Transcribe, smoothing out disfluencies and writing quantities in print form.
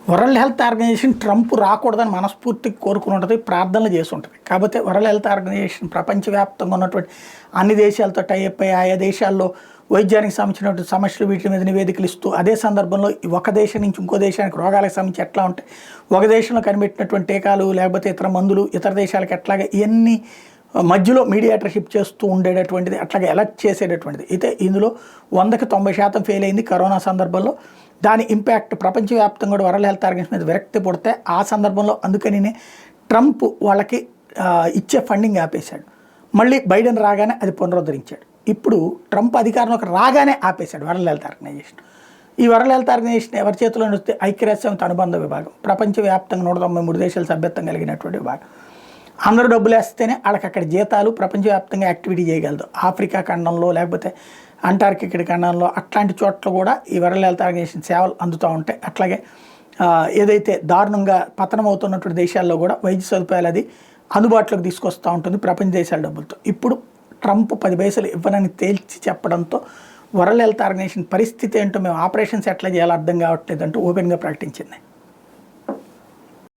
World health organisation Trump రాకూడదని మనస్ఫూర్తిగా కోరుకుని ఉంటుంది, ప్రార్థనలు చేసి ఉంటుంది. కాకపోతే వరల్డ్ హెల్త్ ఆర్గనైజేషన్ ప్రపంచవ్యాప్తంగా ఉన్నటువంటి అన్ని దేశాలతో టైఅప్ అయ్యి ఆయా దేశాల్లో వైద్యానికి సంబంధించినటువంటి సమస్యలు వీటి మీద నివేదికలు ఇస్తూ, అదే సందర్భంలో ఒక దేశం నుంచి ఇంకో దేశానికి రోగాలకు సంబంధించి ఎట్లా ఉంటాయి, ఒక దేశంలో కనిపెట్టినటువంటి టీకాలు లేకపోతే ఇతర మందులు ఇతర దేశాలకు ఎట్లాగా ఇవన్నీ మధ్యలో మీడియేటర్షిప్ చేస్తూ ఉండేటటువంటిది, అట్లాగే ఎలర్ట్ చేసేటటువంటిది. అయితే ఇందులో 100కి 90% ఫెయిల్ అయింది కరోనా సందర్భంలో. దాని ఇంపాక్ట్ ప్రపంచవ్యాప్తంగా కూడా వరల్డ్ హెల్త్ ఆర్గనైజేషన్ మీద విరక్తి పుడితే ఆ సందర్భంలో అందుకని ట్రంప్ వాళ్ళకి ఇచ్చే ఫండింగ్ ఆపేశాడు. మళ్ళీ బైడెన్ రాగానే అది పునరుద్ధరించాడు. ఇప్పుడు ట్రంప్ అధికారంలోకి రాగానే ఆపేశాడు వరల్డ్ హెల్త్ ఆర్గనైజేషన్. ఈ వరల్డ్ హెల్త్ ఆర్గనైజేషన్ ఎవరి చేతిలో వస్తే ఐక్యరాజ్య సమితి అనుబంధ విభాగం, ప్రపంచవ్యాప్తంగా 193 దేశాలు సభ్యత్వం కలిగినటువంటి విభాగం. అందరూ డబ్బులు వేస్తేనే వాళ్ళకి అక్కడ జీతాలు ప్రపంచవ్యాప్తంగా యాక్టివిటీ చేయగలదు. ఆఫ్రికా ఖండంలో లేకపోతే అంటార్కిటిక్ ఖండంలో అట్లాంటి చోట్ల కూడా ఈ వరల్డ్ హెల్త్ ఆర్గనైజేషన్ సేవలు అందుతూ ఉంటాయి. అట్లాగే ఏదైతే దారుణంగా పతనం అవుతున్నటువంటి దేశాల్లో కూడా వైద్య సదుపాయాలు అది అందుబాటులోకి తీసుకొస్తూ ఉంటుంది ప్రపంచ దేశాల డబ్బులతో. ఇప్పుడు ట్రంప్ 10 పైసలు ఇవ్వనని తేల్చి చెప్పడంతో వరల్డ్ హెల్త్ ఆర్గనైజేషన్ పరిస్థితి ఏంటో, మేము ఆపరేషన్స్ ఎట్లా చేయాలో అర్థం కావట్లేదు అంటూ ఓపెన్గా ప్రకటించింది.